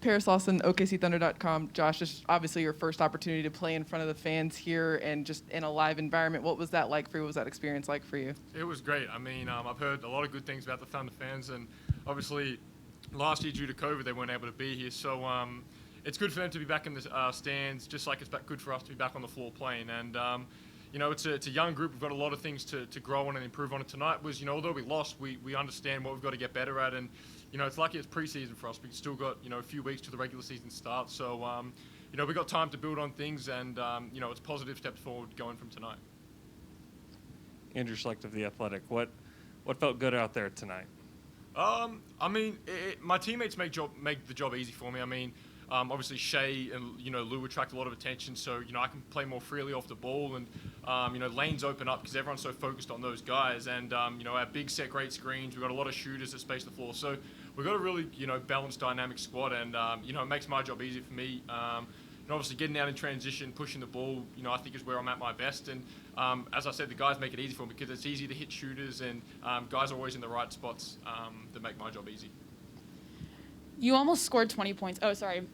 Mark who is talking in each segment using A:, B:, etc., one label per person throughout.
A: Paris Lawson, OKCThunder.com. Josh, this is obviously your first opportunity to play in front of the fans here and just in a live environment. What was that like for you? What was that experience like for you?
B: It was great. I mean, I've heard a lot of good things about the Thunder fans, and obviously last year due to COVID they weren't able to be here. So it's good for them to be back in the stands, just like it's good for us to be back on the floor playing. And it's a young group. We've got a lot of things to grow on and improve on. And tonight was, although we lost, we understand what we've got to get better at. And it's lucky it's preseason for us. We've still got a few weeks to the regular season start. So we've got time to build on things, and it's positive steps forward going from tonight.
C: Andrew Schlecht of The Athletic. What felt good out there tonight?
B: I mean, my teammates make the job easy for me. I mean, obviously Shea and Lou attract a lot of attention, so I can play more freely off the ball, and lanes open up because everyone's so focused on those guys. And our big set, great screens. We've got a lot of shooters that space the floor, so we've got a really balanced, dynamic squad, and it makes my job easy for me. Obviously getting out in transition, pushing the ball, I think is where I'm at my best. And as I said, the guys make it easy for me because it's easy to hit shooters, and guys are always in the right spots that make my job easy.
D: You almost scored 20 points. Oh, sorry.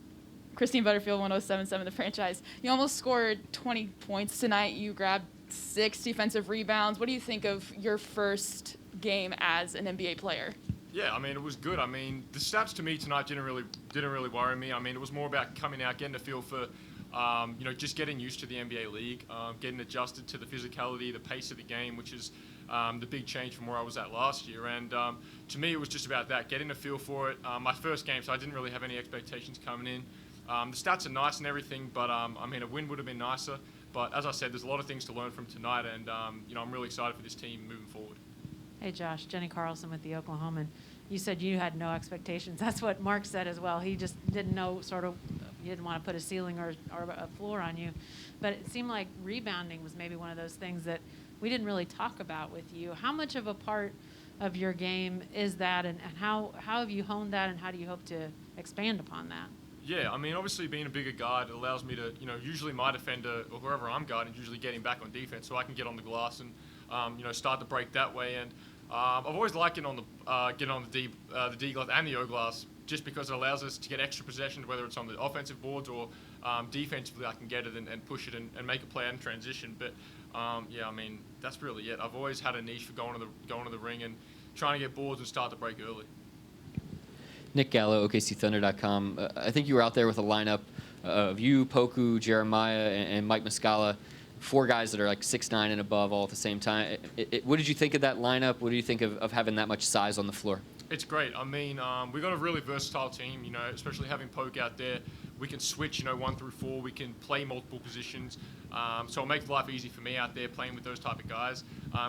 D: Christine Butterfield, 1077, the franchise. You almost scored 20 points tonight. You grabbed 6 defensive rebounds. What do you think of your first game as an NBA player?
B: Yeah, I mean, it was good. I mean, the stats to me tonight didn't really worry me. I mean, it was more about coming out, getting a feel for, just getting used to the NBA league, getting adjusted to the physicality, the pace of the game, which is the big change from where I was at last year. And to me, it was just about that, getting a feel for it. My first game, so I didn't really have any expectations coming in. The stats are nice and everything, but I mean, a win would have been nicer. But as I said, there's a lot of things to learn from tonight, and I'm really excited for this team moving forward.
E: Hey, Josh, Jenny Carlson with the Oklahoman. You said you had no expectations. That's what Mark said as well. He just didn't know, he didn't want to put a ceiling or a floor on you. But it seemed like rebounding was maybe one of those things that we didn't really talk about with you. How much of a part of your game is that, and how have you honed that, and how do you hope to expand upon that?
B: Yeah, I mean, obviously being a bigger guard, it allows me to, usually my defender or whoever I'm guarding, usually getting back on defense, so I can get on the glass and, start the break that way. And I've always liked getting on the D glass and the O glass, just because it allows us to get extra possessions, whether it's on the offensive boards or defensively. I can get it and push it and make a play in transition. But yeah, I mean, that's really it. I've always had a niche for going to the ring and trying to get boards and start the break early.
F: Nick Gallo, OKCThunder.com. I think you were out there with a lineup of you, Poku, Jeremiah, and Mike Muscala. 4 guys that are like 6'9" and above all at the same time. What did you think of that lineup? What do you think of having that much size on the floor?
B: It's great. I mean, we've got a really versatile team, especially having Poke out there. We can switch, 1 through 4. We can play multiple positions. So it makes life easy for me out there playing with those type of guys.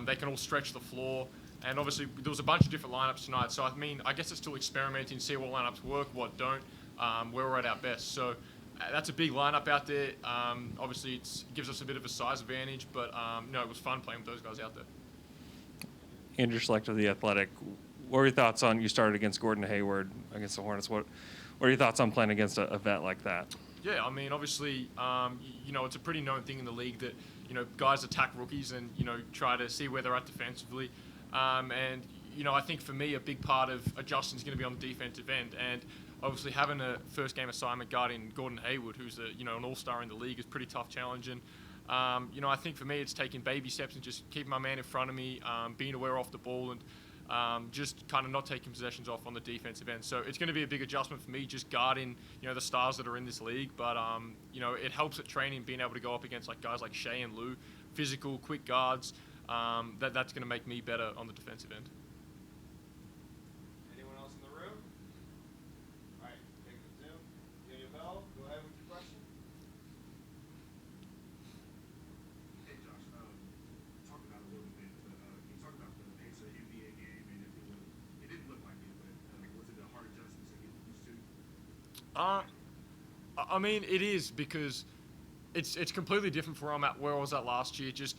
B: They can all stretch the floor. And obviously, there was a bunch of different lineups tonight. So, I mean, I guess it's still experimenting, see what lineups work, what don't, where we're at our best. So that's a big lineup out there. Obviously, it gives us a bit of a size advantage, but it was fun playing with those guys out there.
C: Andrew Schlecht of The Athletic. What are your thoughts on, you started against Gordon Hayward against the Hornets. What are your thoughts on playing against a vet like that?
B: Yeah, I mean, obviously, it's a pretty known thing in the league that, guys attack rookies and, try to see where they're at defensively. And I think for me, a big part of adjusting is going to be on the defensive end. And obviously, having a first game assignment guarding Gordon Hayward, who's an all-star in the league, is a pretty tough challenge. And I think for me, it's taking baby steps and just keeping my man in front of me, being aware off the ball, and just kind of not taking possessions off on the defensive end. So it's going to be a big adjustment for me, just guarding the stars that are in this league. But it helps at training, being able to go up against guys like Shea and Lou, physical, quick guards. That's going to make me better on the defensive end.
G: Anyone else in the room? All right, take the Zoom. Daniel Bell, go ahead with your question.
H: Hey, Josh, talk about it a little bit, but can you talk about the pace of the NBA game, and if it didn't look like it, but was it a hard adjustment to get used to?
B: I mean, it is, because it's completely different from where I was at last year. Just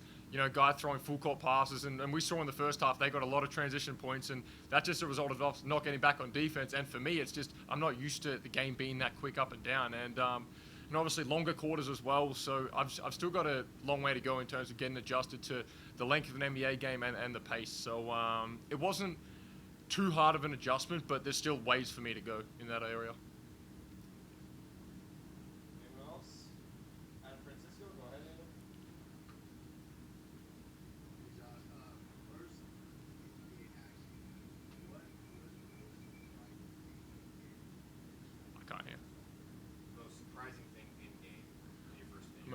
B: guy throwing full court passes, and we saw in the first half they got a lot of transition points, and that's just a result of us not getting back on defense. And for me, it's just I'm not used to the game being that quick up and down, and obviously longer quarters as well. So I've still got a long way to go in terms of getting adjusted to the length of an NBA game and the pace. So it wasn't too hard of an adjustment, but there's still ways for me to go in that area.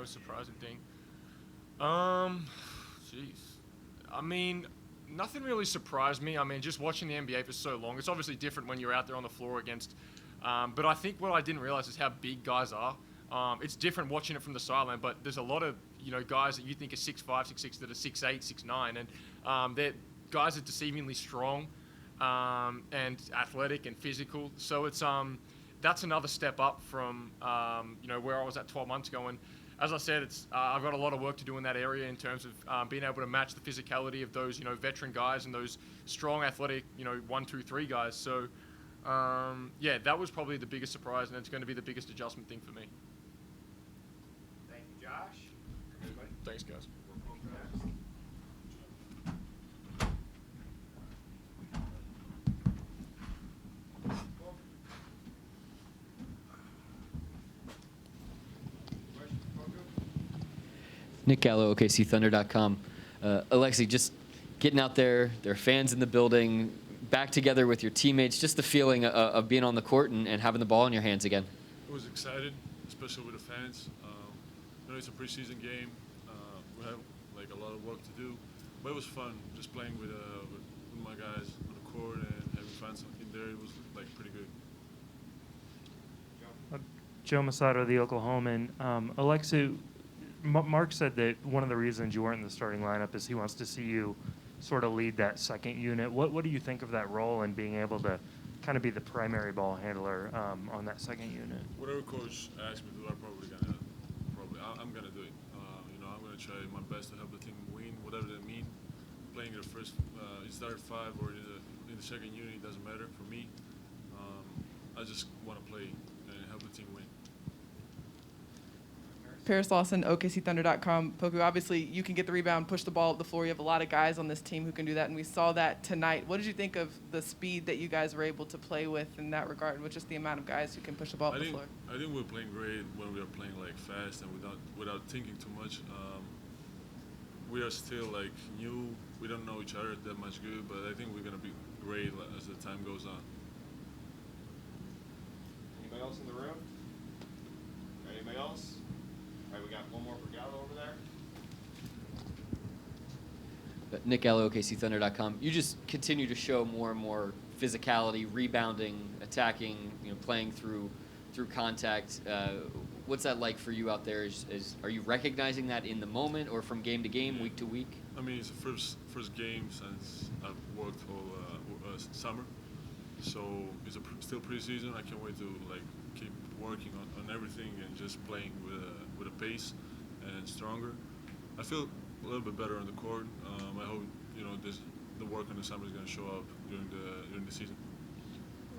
B: most surprising thing. Jeez. I mean, nothing really surprised me. I mean, just watching the NBA for so long, it's obviously different when you're out there on the floor against. But I think what I didn't realize is how big guys are. It's different watching it from the sideline, but there's a lot of guys that you think are 6'5", 6'6", that are 6'8", 6'9", and they're guys are deceivingly strong and athletic and physical. So it's that's another step up from where I was at 12 months ago. And as I said, it's I've got a lot of work to do in that area in terms of being able to match the physicality of those veteran guys and those strong, athletic 1, 2, 3 guys. So yeah, that was probably the biggest surprise, and it's going to be the biggest adjustment thing for me.
G: Thank you, Josh. Everybody?
B: Thanks, guys.
F: Nick Gallo, OKCThunder.com. Aleksej, just getting out there, there are fans in the building, back together with your teammates, just the feeling of being on the court and having the ball in your hands again.
I: I was excited, especially with the fans. It's a preseason game. We have like a lot of work to do, but it was fun just playing with my guys on the court and having fans in there. It was like pretty good.
J: Joe Masato, the Oklahoman. Aleksej, Mark said that one of the reasons you weren't in the starting lineup is he wants to see you sort of lead that second unit. What do you think of that role and being able to kind of be the primary ball handler on that second unit?
I: Whatever coach asks me to do, I'm gonna do it. I'm gonna try my best to help the team win, whatever that means. Playing in the first, it started 5 or in the second unit, it doesn't matter for me. I just want to play and help the team win.
A: Paris Lawson, OKCThunder.com. Poku, obviously you can get the rebound, push the ball up the floor. You have a lot of guys on this team who can do that, and we saw that tonight. What did you think of the speed that you guys were able to play with in that regard, with just the amount of guys who can push the ball up the floor?
I: I think we're playing great when we are playing like fast and without thinking too much. We are still like new. We don't know each other that much good, but I think we're gonna be great as the time goes on.
G: Anybody else in the room? Anybody else? All right, we got one more for Gallo over there.
F: Nick Gallo, OKCThunder.com. You just continue to show more and more physicality, rebounding, attacking, playing through contact. What's that like for you out there? Are you recognizing that in the moment or from game to game, week to week?
I: I mean, it's the first game since I've worked all summer, so it's still preseason. I can't wait to keep working on everything and just playing with a pace and stronger. I feel a little bit better on the court. I hope the work in the summer is going to show up during the season.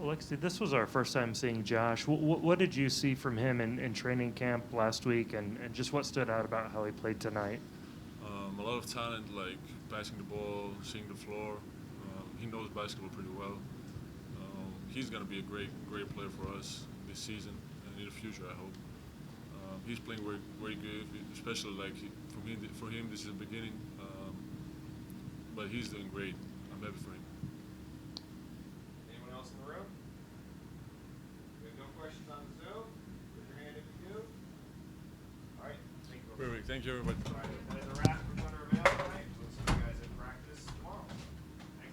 J: Aleksej, this was our first time seeing Josh. What did you see from him in training camp last week, and just what stood out about how he played tonight?
I: A lot of talent, like passing the ball, seeing the floor. He knows basketball pretty well. He's going to be a great player for us this season and in the future, I hope. He's playing very good, especially for him this is the beginning. But he's doing great. I'm happy for him.
G: Anyone else in the room? We have no questions on the Zoom? Raise your hand if you do. All right. Thank you.
I: Perfect. Thank you, everybody.
G: All right, that is a wrap.